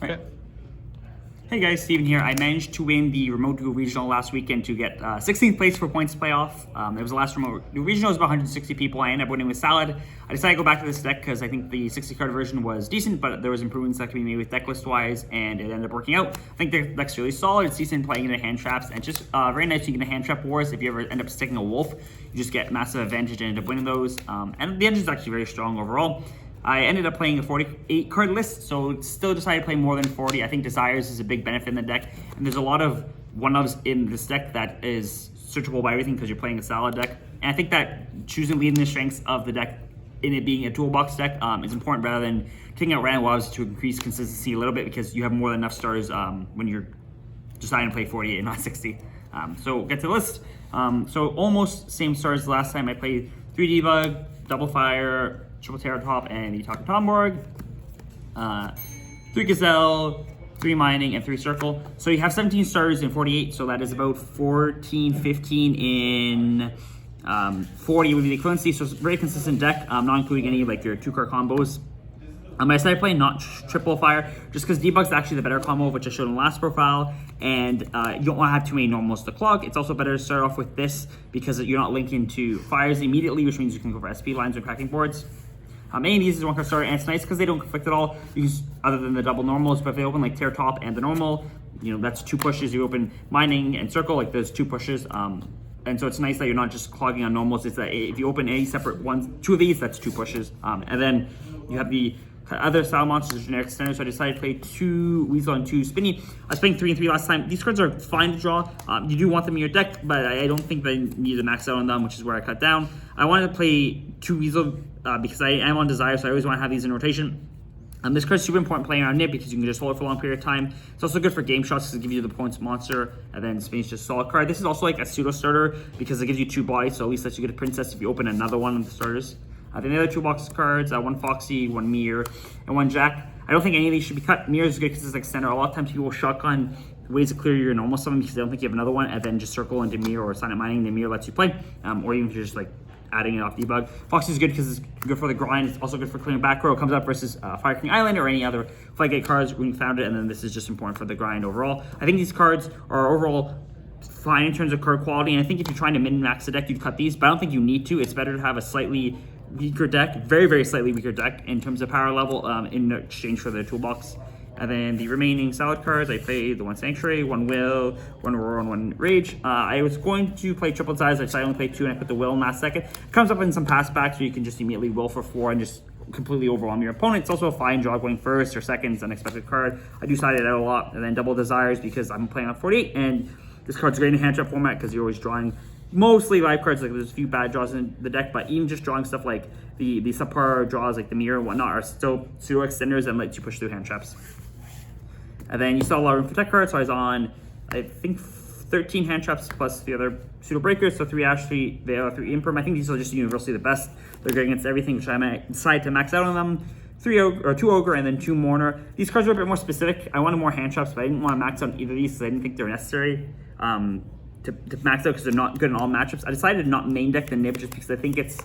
Okay. Hey guys, Steven here. I managed to win the Remote Duo Regional last weekend to get 16th place for points playoff. It was the last Remote Duo Regional. It was about 160 people. I ended up winning with Salad. I decided to go back to this deck because I think the 60 card version was decent, but there was improvements that could be made with deck list wise, and it ended up working out. I think the deck's really solid. It's decent playing into hand traps, and just very nice you get into hand trap wars. If you ever end up sticking a wolf, you just get massive advantage and end up winning those. And the engine's actually very strong overall. I ended up playing a 48 card list, so still decided to play more than 40. I think Desires is a big benefit in the deck, and there's a lot of one-ofs in this deck that is searchable by everything because you're playing a Salad deck. And I think that choosing leading the strengths of the deck in it being a toolbox deck is important rather than taking out random one-ofs to increase consistency a little bit, because you have more than enough stars when you're deciding to play 48 and not 60. So get to the list. So almost same stars last time. I played 3 Debug, Double Fire, Triple Terror Top, and the Talking Tomborg, 3 Gazelle, 3 Mining, and 3 Circle. So you have 17 stars in 48, so that is about 14, 15 in 40 would be the equivalency. So it's a very consistent deck, not including any like your 2-card combos. I started playing not Triple Fire just because Debug's actually the better combo, which I showed in the last profile, and you don't want to have too many normals to clog. It's also better to start off with this because you're not linking to fires immediately, which means you can go for SP lines or cracking boards. Any of these is 1-card starter, and it's nice because they don't conflict at all, other than the double normals. But if they open like Tear Top and the normal, that's 2 pushes. You open Mining and Circle, like there's 2 pushes. And so it's nice that you're not just clogging on normals. It's that if you open any separate ones, 2 of these, that's 2 pushes. And then you have the other style monsters, generic extenders. So I decided to play 2 Weasel and 2 Spinny. I was playing 3 and 3 last time. These cards are fine to draw. You do want them in your deck, but I don't think they need to max out on them, which is where I cut down. I wanted to play 2 Weasel because I am on Desire, so I always want to have these in rotation. This card's super important playing around Nib because you can just hold it for a long period of time. It's also good for game shots because it gives you the points monster, and then Spinny's just a solid card. This is also like a pseudo starter because it gives you 2 bodies, so at least lets you get a princess if you open another one of the starters. Then the other 2 box cards, 1 Foxy, 1 Mir, and 1 Jack. I don't think any of these should be cut. Mir is good because it's like extender. A lot of times people will shotgun ways to clear your normal summon because they don't think you have another one, and then just circle into Mir or Silent Mining. The Mir lets you play, or even if you're just like adding it off debug. Foxy is good because it's good for the grind. It's also good for clearing back row. It comes up versus Fire King Island or any other Flygate cards when you found it, and then this is just important for the grind overall. I think these cards are overall fine in terms of card quality, and I think if you're trying to min-max the deck, you'd cut these, but I don't think you need to. It's better to have a slightly weaker deck, very, very slightly weaker deck in terms of power level in exchange for the toolbox. And then the remaining Salad cards, I played the 1 Sanctuary, 1 Will, 1 Aurora, and 1 Rage. I was going to play triple size, so I only played 2 and I put the Will in last second. It comes up in some pass backs where you can just immediately Will for 4 and just completely overwhelm your opponent. It's also a fine draw going first or second, unexpected card. I do side it out a lot. And then double Desires because I'm playing on 48, and this card's great in hand trap format because you're always drawing mostly live cards. Like there's a few bad draws in the deck, but even just drawing stuff like the subpar draws like the Mirror and whatnot are still pseudo extenders and let you push through hand traps. And then you saw a lot of room for tech cards, so I was on, I think, 13 hand traps plus the other pseudo breakers, so 3 Ash, 3 Veil, 3 Imperm. I think these are just universally the best. They're good against everything, which I might decide to max out on them. 2 Ogre, and then 2 Mourner. These cards are a bit more specific. I wanted more hand traps, but I didn't want to max out either of these because I didn't think they were necessary to max out because they're not good in all matchups. I decided to not main deck the Nib just because I think it's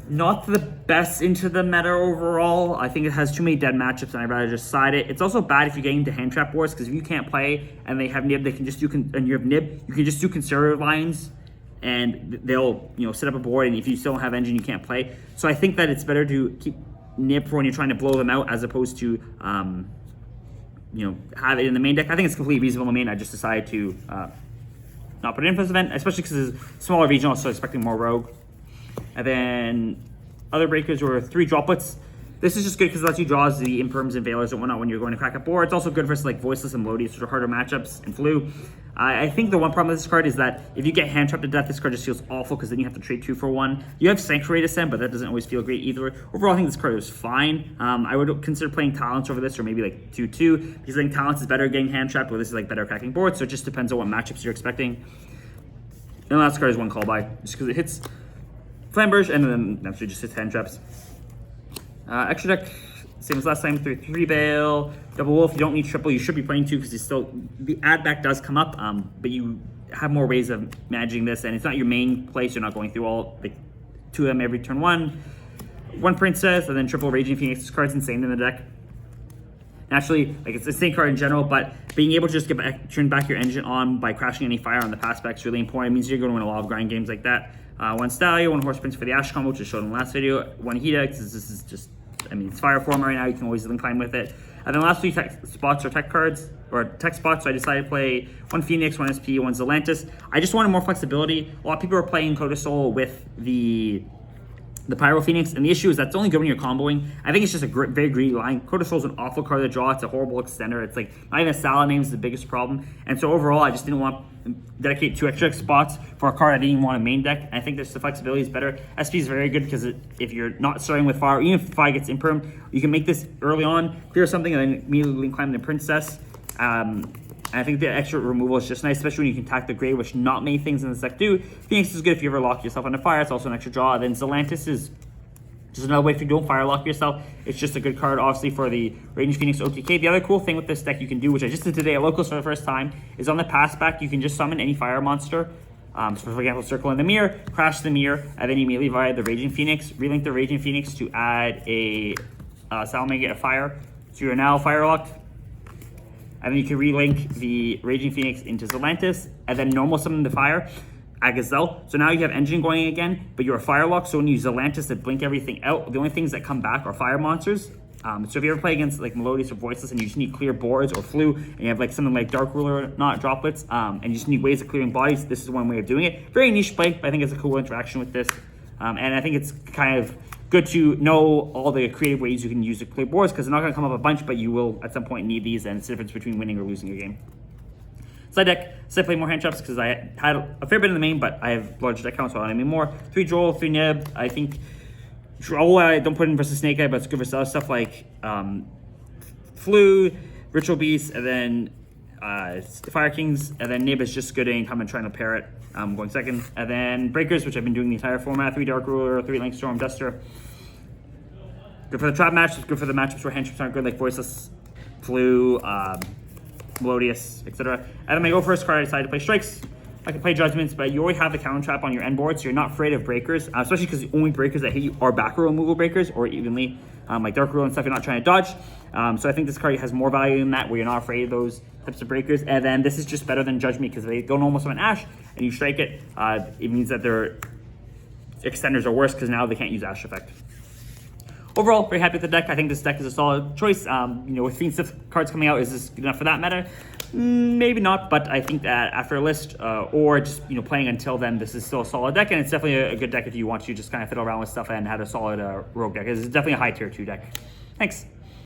not the best into the meta overall. I think it has too many dead matchups, and I'd rather just side it. It's also bad if you're getting into hand trap wars because if you can't play and they have Nib, they can just do and you have Nib, you can just do conservative lines, and they'll set up a board. And if you still don't have engine, you can't play. So I think that it's better to keep Nib for when you're trying to blow them out, as opposed to have it in the main deck. I think it's completely reasonable to main. I just decided to not put it in for this event, especially because it's smaller regional, so expecting more rogue. And then other breakers were 3 droplets. This is just good because it lets you draw the Imperms and Veilers and whatnot when you're going to crack a board. It's also good versus like Voiceless and Melodious, which are harder matchups, and Flu. I think the one problem with this card is that if you get hand trapped to death, this card just feels awful because then you have to trade 2 for 1. You have Sanctuary Descent, but that doesn't always feel great either. Overall, I think this card is fine. I would consider playing Talents over this, or maybe like 2-2, because I think Talents is better at getting hand trapped, where this is like better cracking boards. So it just depends on what matchups you're expecting. And the last card is 1 Call By, just because it hits Flamberge, and then naturally just hits hand traps. Extra deck, same as last time, 3 Veil, Double Wolf. You don't need triple. You should be playing 2 because you still, the add back does come up, but you have more ways of managing this, and it's not your main place. You're not going through all like 2 of them every turn 1. 1 Princess, and then triple Raging Phoenix. This card's insane in the deck. naturally, like it's the same card in general, but being able to just turn back your engine on by crashing any fire on the pass back is really important. It means you're going to win a lot of grind games like that. 1 Stallion, 1 Horse Prince for the Ash combo, which I showed in the last video. 1 Hedex, this is just, I mean, it's fire form right now, you can always link climb with it. And then last 3 tech spots are tech cards, or tech spots, so I decided to play 1 Phoenix, 1 SP, 1 Zelantis. I just wanted more flexibility. A lot of people are playing Codasol with the Pyro Phoenix, and the issue is that's only good when you're comboing. I think it's just a very greedy line. Codasol is an awful card to draw. It's a horrible extender. It's like not even a Sala name is the biggest problem. And so overall, I just didn't want to dedicate 2 extra spots for a card I didn't even want to main deck. And I think the flexibility is better. SP is very good because if you're not starting with fire, even if fire gets imperm, you can make this early on, clear something, and then immediately climb the Princess. And I think the extra removal is just nice, especially when you can attack the Grey, which not many things in this deck do. Phoenix is good if you ever lock yourself under fire. It's also an extra draw. Then Zelantis is just another way if you don't fire lock yourself. It's just a good card, obviously, for the Raging Phoenix OTK. The other cool thing with this deck you can do, which I just did today at Locals for the first time, is on the pass back, you can just summon any fire monster. So for example, circle in the mirror, crash the mirror, and then immediately via the Raging Phoenix, relink the Raging Phoenix to add a Salamangreat of fire. So you're now fire locked. And then you can relink the Raging Phoenix into Zelantis, and then normal summon the fire at Gazelle. So now you have engine going again, but you're a fire lock, so when you use Zelantis to blink everything out, the only things that come back are fire monsters. So if you ever play against like Melodious or Voiceless and you just need clear boards or Flu, and you have like something like Dark Ruler, not droplets, and you just need ways of clearing bodies, this is one way of doing it. Very niche play, but I think it's a cool interaction with this. And I think it's kind of good to know all the creative ways you can use to clear boards, because they're not going to come up a bunch, but you will at some point need these, and it's the difference between winning or losing a game. Side deck, so I play more hand traps because I had a fair bit in the main, but I have large deck count, so I need more. 3 Droll, 3 Nib. I think Droll I don't put in versus Snake Eye, but it's good versus other stuff like Flu, Ritual Beast, and then Fire Kings, and then Nib is just good in come and trying to pair it. Going second, and then Breakers, which I've been doing the entire format. 3 Dark Ruler, 3 Link Storm Duster. Good for the trap matchups, good for the matchups where hand traps aren't good, like Voiceless, Flu, Melodious, etc. And then my go first card, I decided to play Strikes. I can play Judgments, but you already have the counter trap on your end board, so you're not afraid of breakers, especially because the only breakers that hit you are back row removal breakers, or evenly, like Dark Ruler and stuff you're not trying to dodge. So I think this card has more value than that, where you're not afraid of those types of breakers. And then this is just better than Judge Me, because they don't almost summon Ash, and you strike it, it means that their extenders are worse, because now they can't use Ash effect. Overall, very happy with the deck. I think this deck is a solid choice. With Fiendsmith cards coming out, is this good enough for that meta? Maybe not, but I think that after a list or just playing until then, this is still a solid deck, and it's definitely a good deck if you want to just kind of fiddle around with stuff and have a solid rogue deck. It's definitely a high tier 2 deck. Thanks.